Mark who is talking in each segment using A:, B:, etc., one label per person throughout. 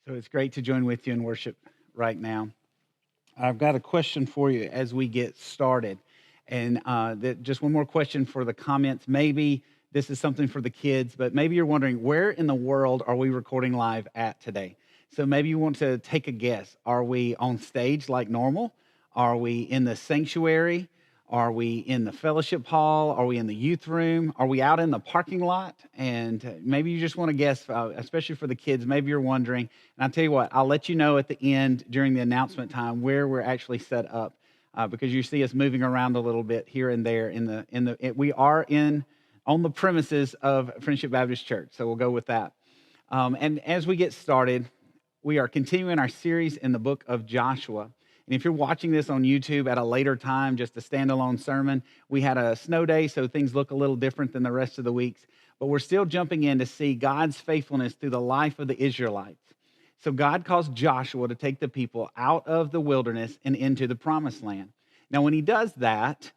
A: So it's great to join with you in worship right now. I've got a question for you as we get started. And just one more question for the comments. Maybe this is something for the kids, but maybe you're wondering, where in the world are we recording live at today? So maybe you want to take a guess. Are we on stage like normal? Are we in the sanctuary? Are we in the fellowship hall? Are we in the youth room? Are we out in the parking lot? And maybe you just want to guess, especially for the kids. Maybe you're wondering. And I'll tell you what, I'll let you know at the end during the announcement time where we're actually set up, because you see us moving around a little bit here and there. We are on the premises of Friendship Baptist Church, so we'll go with that. And as we get started, we are continuing our series in the book of Joshua. And if you're watching this on YouTube at a later time, just a standalone sermon, we had a snow day, so things look a little different than the rest of the weeks. But we're still jumping in to see God's faithfulness through the life of the Israelites. So God caused Joshua to take the people out of the wilderness and into the promised land. Now, when he does that,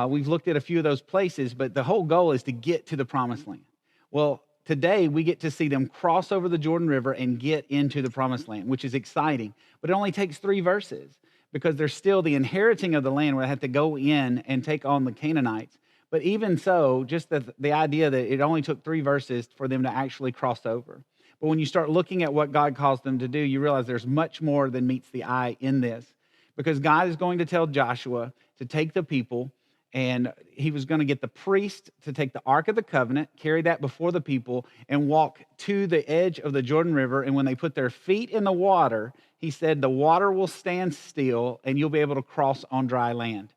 A: we've looked at a few of those places, but the whole goal is to get to the promised land. Well, today we get to see them cross over the Jordan River and get into the promised land, which is exciting. But it only takes 3 verses, because there's still the inheriting of the land where they have to go in and take on the Canaanites. But even so, just the idea that it only took 3 verses for them to actually cross over. But when you start looking at what God calls them to do, you realize there's much more than meets the eye in this. Because God is going to tell Joshua to take the people, and he was going to get the priest to take the Ark of the Covenant, carry that before the people, and walk to the edge of the Jordan River. And when they put their feet in the water, he said, the water will stand still and you'll be able to cross on dry land.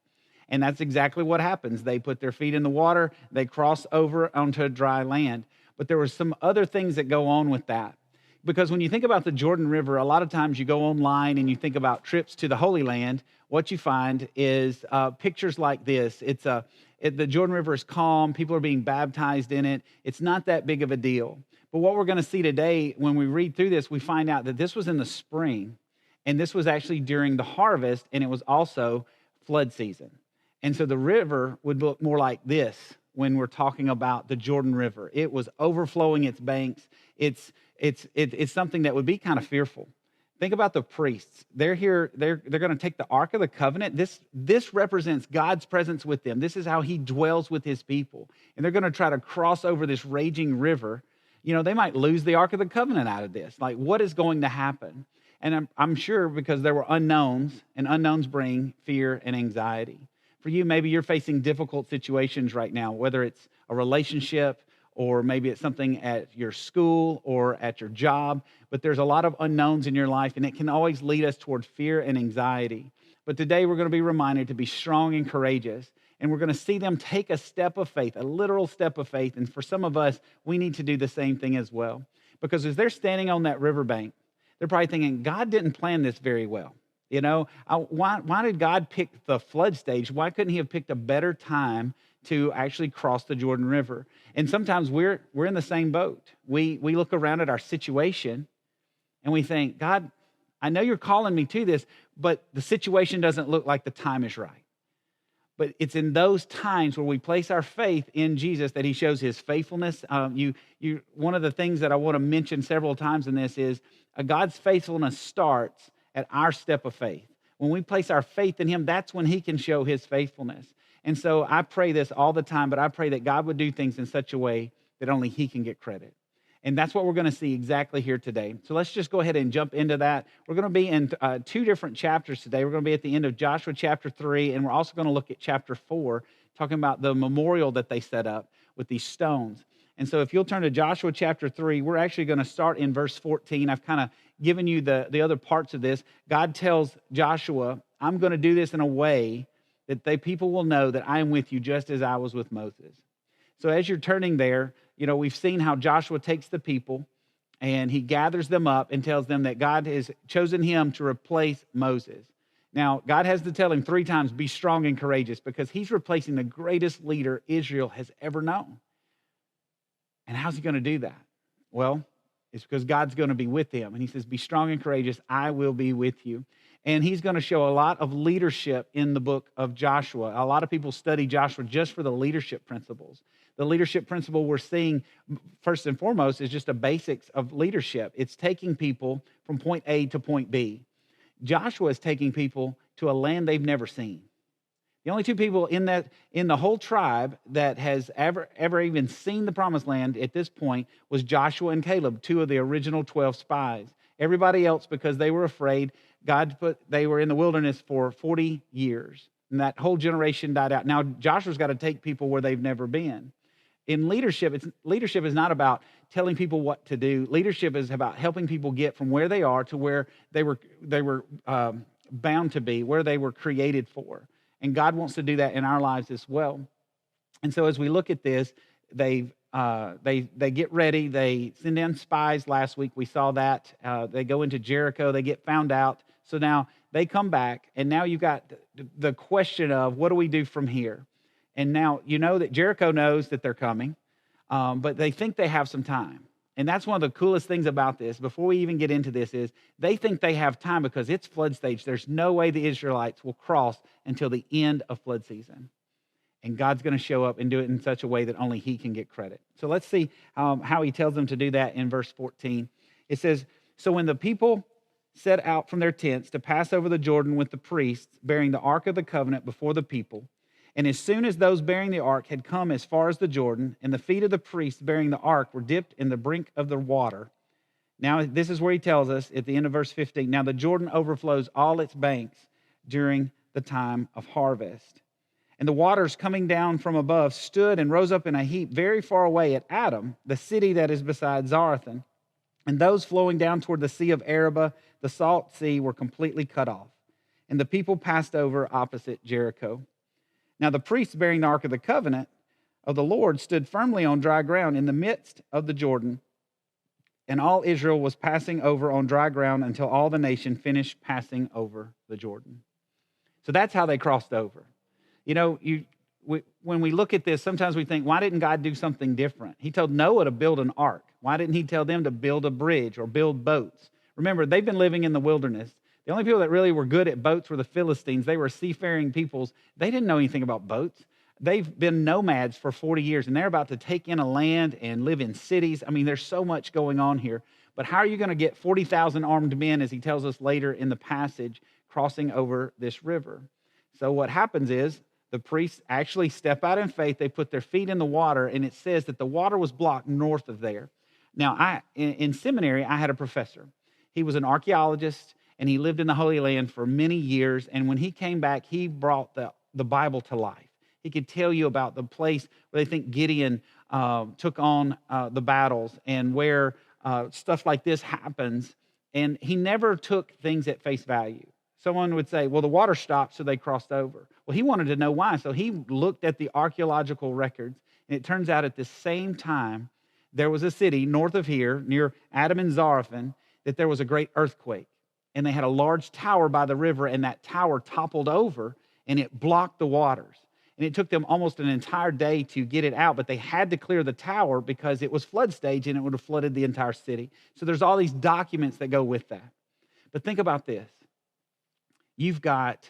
A: And that's exactly what happens. They put their feet in the water, they cross over onto dry land. But there were some other things that go on with that. Because when you think about the Jordan River, a lot of times you go online and you think about trips to the Holy Land, what you find is pictures like this. The Jordan River is calm, people are being baptized in it. It's not that big of a deal. But what we're going to see today, when we read through this, we find out that this was in the spring, and this was actually during the harvest, and it was also flood season. And so the river would look more like this when we're talking about the Jordan River. It was overflowing its banks. It's something that would be kind of fearful. Think about the priests. They're here, they're going to take the Ark of the Covenant. This represents God's presence with them. This is how he dwells with his people. And they're going to try to cross over this raging river. You know, they might lose the Ark of the Covenant out of this. Like, what is going to happen? And I'm sure because there were unknowns, and unknowns bring fear and anxiety. For you, maybe you're facing difficult situations right now, whether it's a relationship, or maybe it's something at your school or at your job, but there's a lot of unknowns in your life, and it can always lead us toward fear and anxiety. But today we're going to be reminded to be strong and courageous, and we're going to see them take a step of faith, a literal step of faith. And for some of us, we need to do the same thing as well. Because as they're standing on that riverbank, they're probably thinking, God didn't plan this very well. You know, why did God pick the flood stage? Why couldn't he have picked a better time to actually cross the Jordan River? And sometimes we're in the same boat. We look around at our situation and we think, God, I know you're calling me to this, but the situation doesn't look like the time is right. But it's in those times where we place our faith in Jesus that he shows his faithfulness. One of the things that I want to mention several times in this is God's faithfulness starts at our step of faith. When we place our faith in him, that's when he can show his faithfulness. And so I pray this all the time, but I pray that God would do things in such a way that only he can get credit. And that's what we're going to see exactly here today. So let's just go ahead and jump into that. We're going to be in 2 different chapters today. We're going to be at the end of Joshua chapter 3, and we're also going to look at chapter 4, talking about the memorial that they set up with these stones. And so if you'll turn to Joshua chapter 3, we're actually going to start in verse 14. I've kind of given you the other parts of this. God tells Joshua, I'm going to do this in a way that people will know that I am with you just as I was with Moses. So as you're turning there, you know, we've seen how Joshua takes the people and he gathers them up and tells them that God has chosen him to replace Moses. Now, God has to tell him 3 times, be strong and courageous, because he's replacing the greatest leader Israel has ever known. And how's he going to do that? Well, it's because God's going to be with him. And he says, be strong and courageous. I will be with you. And he's going to show a lot of leadership in the book of Joshua. A lot of people study Joshua just for the leadership principles. the leadership principle we're seeing, first and foremost, is just a basics of leadership. It's taking people from point A to point B. Joshua is taking people to a land they've never seen. The only two people in the whole tribe that has ever even seen the promised land at this point was Joshua and Caleb, two of the original 12 spies. Everybody else, because they were afraid, they were in the wilderness for 40 years. And that whole generation died out. Now Joshua's got to take people where they've never been. In leadership, leadership is not about telling people what to do. Leadership is about helping people get from where they are to where they were bound to be, where they were created for. And God wants to do that in our lives as well. And so as we look at this, they get ready. They send in spies last week. We saw that. They go into Jericho. They get found out. So now they come back, and now you've got the question of, what do we do from here? And now you know that Jericho knows that they're coming, but they think they have some time. And that's one of the coolest things about this, before we even get into this, is they think they have time because it's flood stage. There's no way the Israelites will cross until the end of flood season. And God's going to show up and do it in such a way that only he can get credit. So let's see how he tells them to do that in verse 14. It says, so when the people set out from their tents to pass over the Jordan with the priests bearing the Ark of the Covenant before the people, and as soon as those bearing the ark had come as far as the Jordan, and the feet of the priests bearing the ark were dipped in the brink of the water. Now, this is where he tells us at the end of verse 15, now the Jordan overflows all its banks during the time of harvest. And the waters coming down from above stood and rose up in a heap very far away at Adam, the city that is beside Zarethan. And those flowing down toward the sea of Arabah, the salt sea, were completely cut off. And the people passed over opposite Jericho. Now the priests bearing the Ark of the Covenant of the Lord stood firmly on dry ground in the midst of the Jordan, and all Israel was passing over on dry ground until all the nation finished passing over the Jordan. So that's how they crossed over. You know, when we look at this, sometimes we think, why didn't God do something different? He told Noah to build an ark. Why didn't he tell them to build a bridge or build boats? Remember, they've been living in the wilderness. The only people that really were good at boats were the Philistines. They were seafaring peoples. They didn't know anything about boats. They've been nomads for 40 years, and they're about to take in a land and live in cities. I mean, there's so much going on here. But how are you going to get 40,000 armed men, as he tells us later in the passage, crossing over this river? So what happens is the priests actually step out in faith. They put their feet in the water, and it says that the water was blocked north of there. Now, in seminary, I had a professor. He was an archaeologist, and he lived in the Holy Land for many years. And when he came back, he brought the Bible to life. He could tell you about the place where they think Gideon took on the battles and where stuff like this happens. And he never took things at face value. Someone would say, well, the water stopped, so they crossed over. Well, he wanted to know why. So he looked at the archaeological records. And it turns out at the same time, there was a city north of here, near Adam and Zarethan, that there was a great earthquake. And they had a large tower by the river, and that tower toppled over, and it blocked the waters. And it took them almost an entire day to get it out, but they had to clear the tower because it was flood stage, and it would have flooded the entire city. So there's all these documents that go with that. But think about this. You've got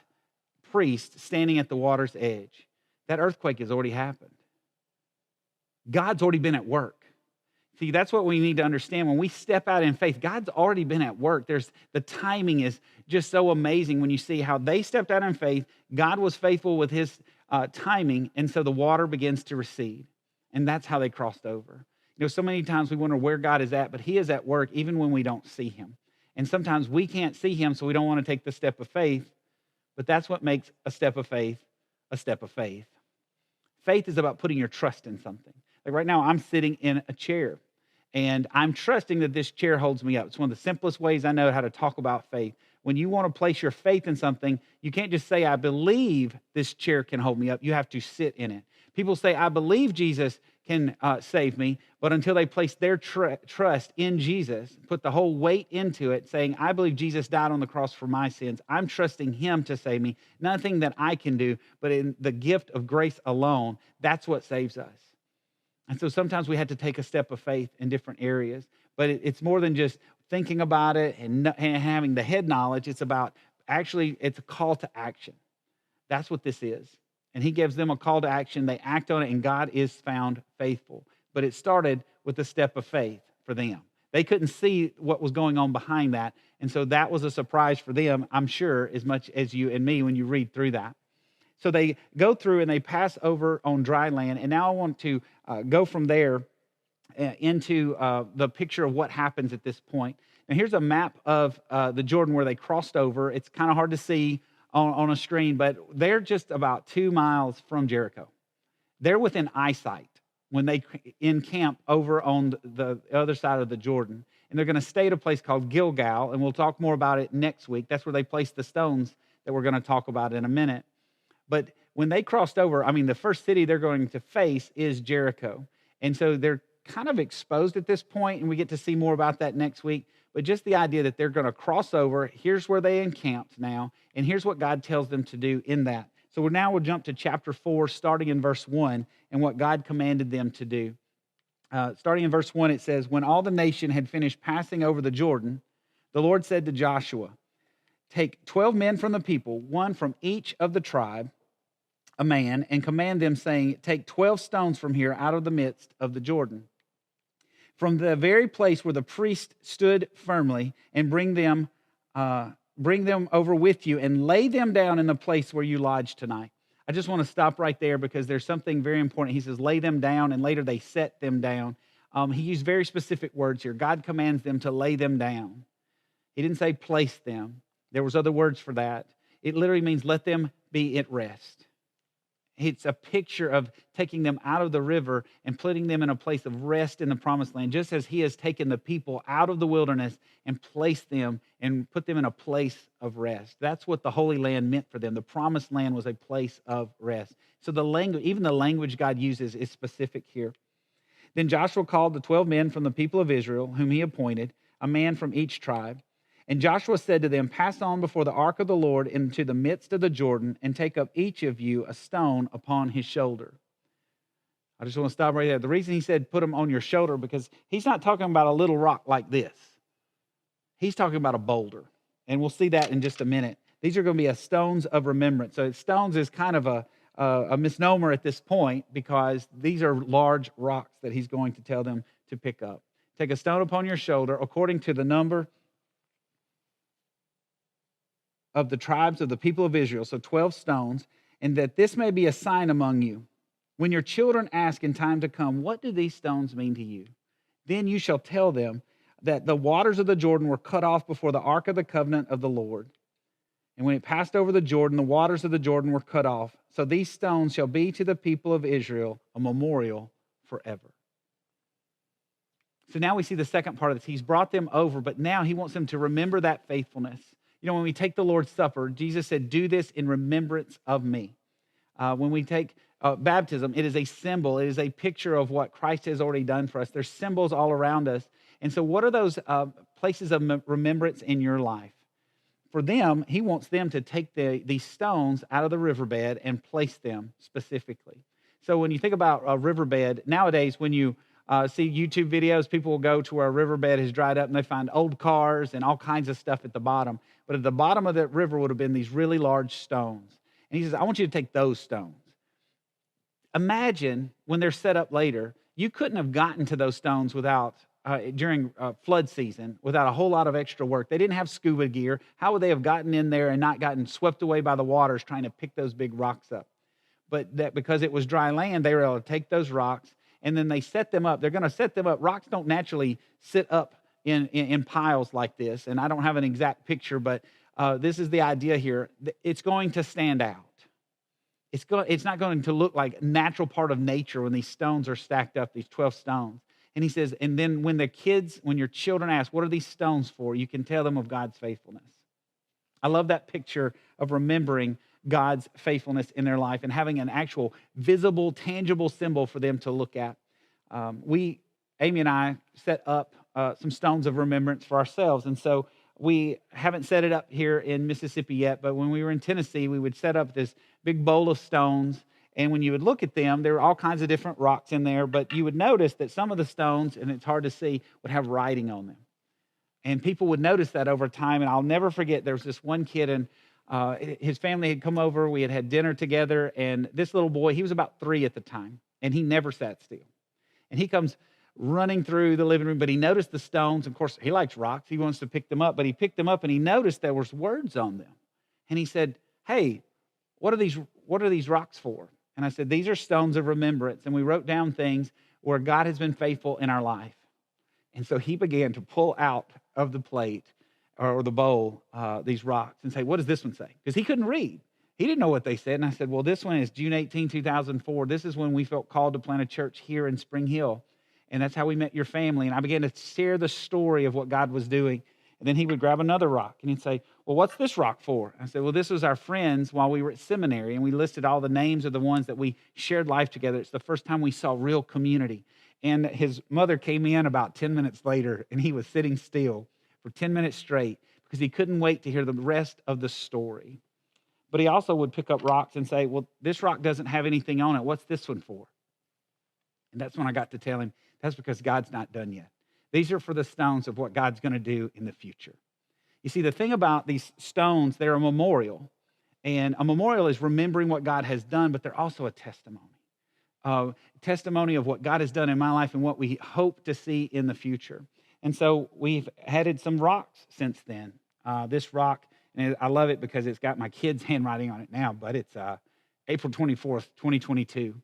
A: priests standing at the water's edge. That earthquake has already happened. God's already been at work. See, that's what we need to understand. When we step out in faith, God's already been at work. The timing is just so amazing when you see how they stepped out in faith. God was faithful with his timing, and so the water begins to recede. And that's how they crossed over. You know, so many times we wonder where God is at, but he is at work even when we don't see him. And sometimes we can't see him, so we don't want to take the step of faith, but that's what makes a step of faith a step of faith. Faith is about putting your trust in something. Like right now, I'm sitting in a chair, and I'm trusting that this chair holds me up. It's one of the simplest ways I know how to talk about faith. When you want to place your faith in something, you can't just say, I believe this chair can hold me up. You have to sit in it. People say, I believe Jesus can save me, but until they place their trust in Jesus, put the whole weight into it, saying, I believe Jesus died on the cross for my sins. I'm trusting him to save me. Nothing that I can do, but in the gift of grace alone, that's what saves us. And so sometimes we have to take a step of faith in different areas, but it's more than just thinking about it and having the head knowledge. It's about it's a call to action. That's what this is. And he gives them a call to action. They act on it, and God is found faithful. But it started with a step of faith for them. They couldn't see what was going on behind that. And so that was a surprise for them, I'm sure, as much as you and me when you read through that. So they go through and they pass over on dry land. And now I want to go from there into the picture of what happens at this point. Now, here's a map of the Jordan where they crossed over. It's kind of hard to see on a screen, but they're just about 2 miles from Jericho. They're within eyesight when they encamp over on the other side of the Jordan. And they're going to stay at a place called Gilgal, and we'll talk more about it next week. That's where they placed the stones that we're going to talk about in a minute. But when they crossed over, I mean, the first city they're going to face is Jericho. And so they're kind of exposed at this point, and we get to see more about that next week. But just the idea that they're going to cross over, here's where they encamped now, and here's what God tells them to do in that. So we'll jump to chapter 4, starting in verse 1, and what God commanded them to do. Starting in verse 1, it says, "When all the nation had finished passing over the Jordan, the Lord said to Joshua, 'Take 12 men from the people, one from each of the tribe, a man, and command them, saying, Take 12 stones from here out of the midst of the Jordan, from the very place where the priest stood firmly, and bring them over with you, and lay them down in the place where you lodge tonight.'" I just want to stop right there because there's something very important. He says, lay them down, and later they set them down. He used very specific words here. God commands them to lay them down. He didn't say place them. There was other words for that. It literally means let them be at rest. It's a picture of taking them out of the river and putting them in a place of rest in the promised land, just as he has taken the people out of the wilderness and placed them and put them in a place of rest. That's what the Holy Land meant for them. The promised land was a place of rest. So the language, even the language God uses, is specific here. Then Joshua called the 12 men from the people of Israel, whom he appointed, a man from each tribe. And Joshua said to them, "Pass on before the ark of the Lord into the midst of the Jordan, and take up each of you a stone upon his shoulder." I just want to stop right there. The reason he said put them on your shoulder, because he's not talking about a little rock like this. He's talking about a boulder. And we'll see that in just a minute. These are going to be stones of remembrance. So stones is kind of a misnomer at this point, because these are large rocks that he's going to tell them to pick up. Take a stone upon your shoulder according to the number of the tribes of the people of Israel, so 12 stones, and that this may be a sign among you. When your children ask in time to come, "What do these stones mean to you?" then you shall tell them that the waters of the Jordan were cut off before the ark of the covenant of the Lord. And when it passed over the Jordan, the waters of the Jordan were cut off. So these stones shall be to the people of Israel a memorial forever. So now we see the second part of this. He's brought them over, but now he wants them to remember that faithfulness. You know, when we take the Lord's Supper, Jesus said, "Do this in remembrance of me." When we take baptism, it is a symbol. It is a picture of what Christ has already done for us. There's symbols all around us. And so what are those places of remembrance in your life? For them, he wants them to take these stones out of the riverbed and place them specifically. So when you think about a riverbed, nowadays when you see YouTube videos, people will go to where a riverbed has dried up and they find old cars and all kinds of stuff at the bottom. But at the bottom of that river would have been these really large stones. And he says, "I want you to take those stones." Imagine when they're set up later, you couldn't have gotten to those stones without during flood season without a whole lot of extra work. They didn't have scuba gear. How would they have gotten in there and not gotten swept away by the waters trying to pick those big rocks up? But that because it was dry land, they were able to take those rocks and then they set them up. They're going to set them up. Rocks don't naturally sit up in piles like this. And I don't have an exact picture, but this is the idea here. It's going to stand out. It's not going to look like a natural part of nature when these stones are stacked up, these 12 stones. And he says, and then when your children ask, "What are these stones for?" you can tell them of God's faithfulness. I love that picture of remembering God's faithfulness in their life and having an actual visible, tangible symbol for them to look at. Amy and I set up some stones of remembrance for ourselves. And so we haven't set it up here in Mississippi yet, but when we were in Tennessee, we would set up this big bowl of stones. And when you would look at them, there were all kinds of different rocks in there, but you would notice that some of the stones, and it's hard to see, would have writing on them. And people would notice that over time. And I'll never forget, there was this one kid, and his family had come over. We had had dinner together, and this little boy, he was about 3 at the time, and he never sat still. And he comes running through the living room, but he noticed the stones. Of course, he likes rocks. He wants to pick them up, but he picked them up, and he noticed there was words on them. And he said, "Hey, what are these rocks for?" And I said, "These are stones of remembrance." And we wrote down things where God has been faithful in our life. And so he began to pull out of the plate or the bowl these rocks and say, "What does this one say?" Because he couldn't read. He didn't know what they said. And I said, "Well, this one is June 18, 2004. This is when we felt called to plant a church here in Spring Hill. And that's how we met your family." And I began to share the story of what God was doing. And then he would grab another rock and he'd say, "Well, what's this rock for?" I said, "Well, this was our friends while we were at seminary." And we listed all the names of the ones that we shared life together. It's the first time we saw real community. And his mother came in about 10 minutes later, and he was sitting still for 10 minutes straight because he couldn't wait to hear the rest of the story. But he also would pick up rocks and say, "Well, this rock doesn't have anything on it. What's this one for?" And that's when I got to tell him, that's because God's not done yet. These are for the stones of what God's going to do in the future. You see, the thing about these stones, they're a memorial. And a memorial is remembering what God has done, but they're also a testimony. Testimony of what God has done in my life and what we hope to see in the future. And so we've added some rocks since then. This rock, and I love it because it's got my kids' handwriting on it now, but it's April 24th, 2022.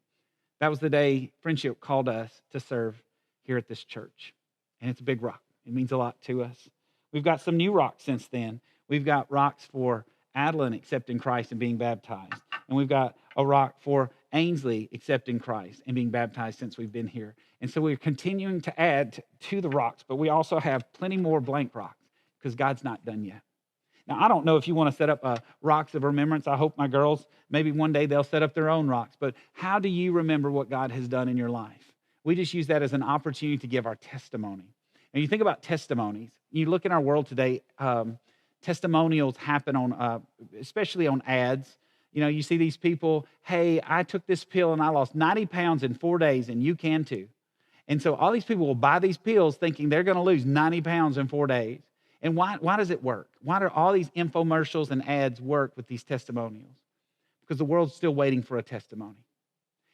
A: That was the day Friendship called us to serve here at this church. And it's a big rock. It means a lot to us. We've got some new rocks since then. We've got rocks for Adeline accepting Christ and being baptized. And we've got a rock for Ainsley accepting Christ and being baptized since we've been here. And so we're continuing to add to the rocks, but we also have plenty more blank rocks because God's not done yet. Now, I don't know if you want to set up rocks of remembrance. I hope my girls, maybe one day they'll set up their own rocks. But how do you remember what God has done in your life? We just use that as an opportunity to give our testimony. And you think about testimonies. You look in our world today, testimonials happen on, especially on ads. You know, you see these people, "Hey, I took this pill and I lost 90 pounds in 4 days and you can too." And so all these people will buy these pills thinking they're going to lose 90 pounds in 4 days. And why does it work? Why do all these infomercials and ads work with these testimonials? Because the world's still waiting for a testimony.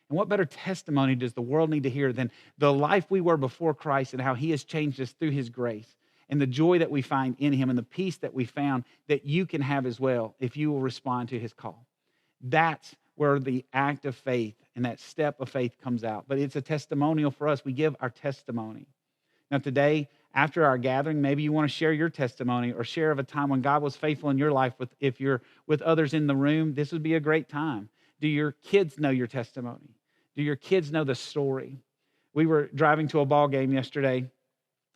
A: And what better testimony does the world need to hear than the life we were before Christ and how he has changed us through his grace and the joy that we find in him and the peace that we found that you can have as well if you will respond to his call. That's where the act of faith and that step of faith comes out. But it's a testimonial for us. We give our testimony. Now today, after our gathering, maybe you want to share your testimony or share of a time when God was faithful in your life. If you're with others in the room, this would be a great time. Do your kids know your testimony? Do your kids know the story? We were driving to a ball game yesterday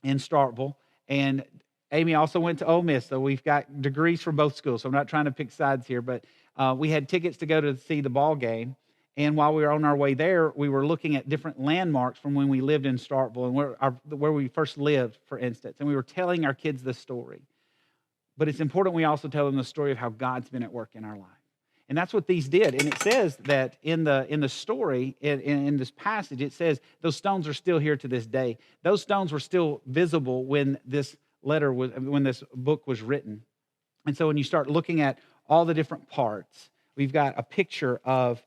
A: in Starkville, and Amy also went to Ole Miss, so we've got degrees from both schools, so I'm not trying to pick sides here, but we had tickets to go to see the ball game, and while we were on our way there, we were looking at different landmarks from when we lived in Starkville and where we first lived, for instance, and we were telling our kids the story. But it's important we also tell them the story of how God's been at work in our life. And that's what these did. And it says that in the story, in this passage, it says those stones are still here to this day. Those stones were still visible when this book was written. And so when you start looking at all the different parts, we've got a picture of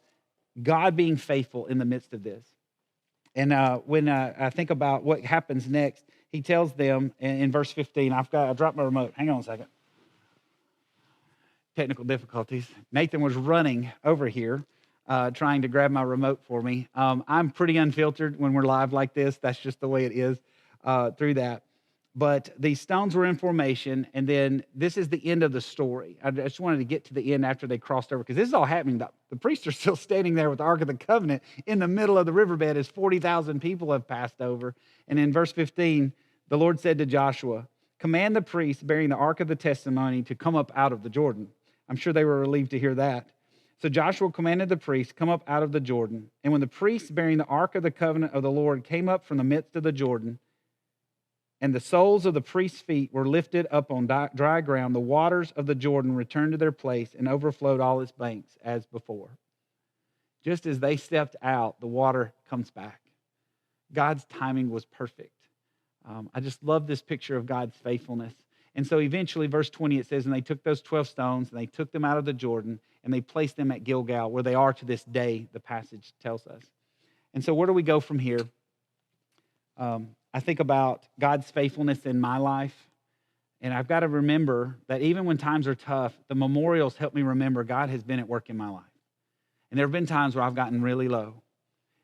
A: God being faithful in the midst of this. And when I think about what happens next, he tells them in verse 15, I dropped my remote. Hang on a second. Technical difficulties. Nathan was running over here trying to grab my remote for me. I'm pretty unfiltered when we're live like this. That's just the way it is through that. But these stones were in formation, and then this is the end of the story. I just wanted to get to the end after they crossed over, because this is all happening. The priests are still standing there with the Ark of the Covenant in the middle of the riverbed as 40,000 people have passed over. And in verse 15, the Lord said to Joshua, "Command the priests bearing the Ark of the Testimony to come up out of the Jordan." I'm sure they were relieved to hear that. So Joshua commanded the priests, "Come up out of the Jordan." And when the priests bearing the Ark of the Covenant of the Lord came up from the midst of the Jordan, and the soles of the priests' feet were lifted up on dry ground, the waters of the Jordan returned to their place and overflowed all its banks as before. Just as they stepped out, the water comes back. God's timing was perfect. I just love this picture of God's faithfulness. And so eventually, verse 20, it says, and they took those 12 stones, and they took them out of the Jordan, and they placed them at Gilgal, where they are to this day, the passage tells us. And so where do we go from here? I think about God's faithfulness in my life, and I've got to remember that even when times are tough, the memorials help me remember God has been at work in my life. And there have been times where I've gotten really low.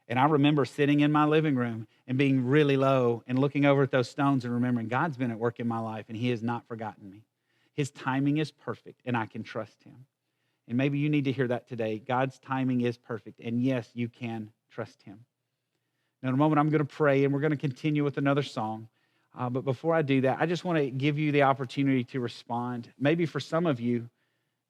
A: And I remember sitting in my living room and being really low and looking over at those stones and remembering God's been at work in my life and he has not forgotten me. His timing is perfect and I can trust him. And maybe you need to hear that today. God's timing is perfect. And yes, you can trust him. Now, in a moment, I'm going to pray and we're going to continue with another song. But before I do that, I just want to give you the opportunity to respond. Maybe for some of you,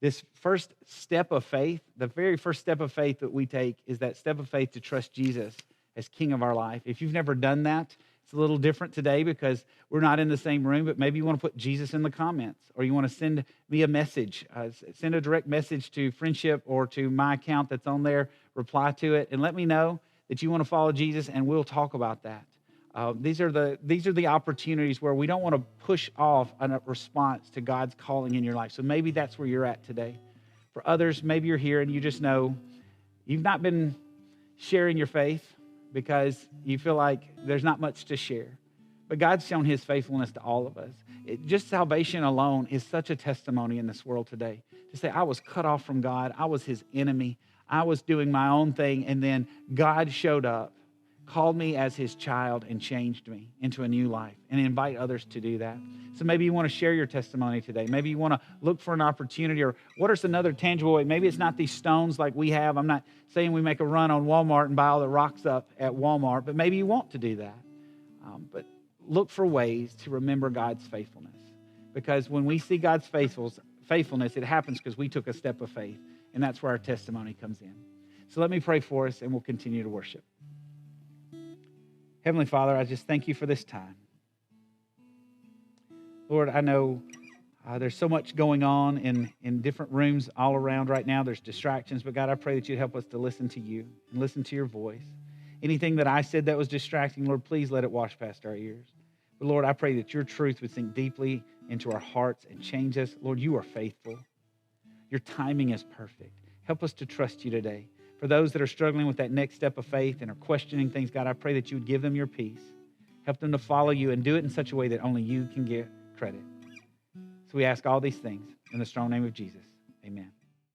A: this first step of faith, the very first step of faith that we take is that step of faith to trust Jesus as King of our life. If you've never done that, it's a little different today because we're not in the same room, but maybe you want to put Jesus in the comments or you want to send me a message. Send a direct message to Friendship or to my account that's on there. Reply to it and let me know that you want to follow Jesus and we'll talk about that. These are the opportunities where we don't want to push off a response to God's calling in your life. So maybe that's where you're at today. For others, maybe you're here and you just know you've not been sharing your faith because you feel like there's not much to share. But God's shown his faithfulness to all of us. Just salvation alone is such a testimony in this world today. To say, I was cut off from God. I was his enemy. I was doing my own thing. And then God showed up, called me as his child and changed me into a new life and invite others to do that. So maybe you want to share your testimony today. Maybe you want to look for an opportunity or what is another tangible way? Maybe it's not these stones like we have. I'm not saying we make a run on Walmart and buy all the rocks up at Walmart, but maybe you want to do that. But look for ways to remember God's faithfulness because when we see God's faithfulness, it happens because we took a step of faith and that's where our testimony comes in. So let me pray for us and we'll continue to worship. Heavenly Father, I just thank you for this time. Lord, I know there's so much going on in different rooms all around right now. There's distractions, but God, I pray that you'd help us to listen to you and listen to your voice. Anything that I said that was distracting, Lord, please let it wash past our ears. But Lord, I pray that your truth would sink deeply into our hearts and change us. Lord, you are faithful. Your timing is perfect. Help us to trust you today. For those that are struggling with that next step of faith and are questioning things, God, I pray that you would give them your peace. Help them to follow you and do it in such a way that only you can get credit. So we ask all these things in the strong name of Jesus. Amen.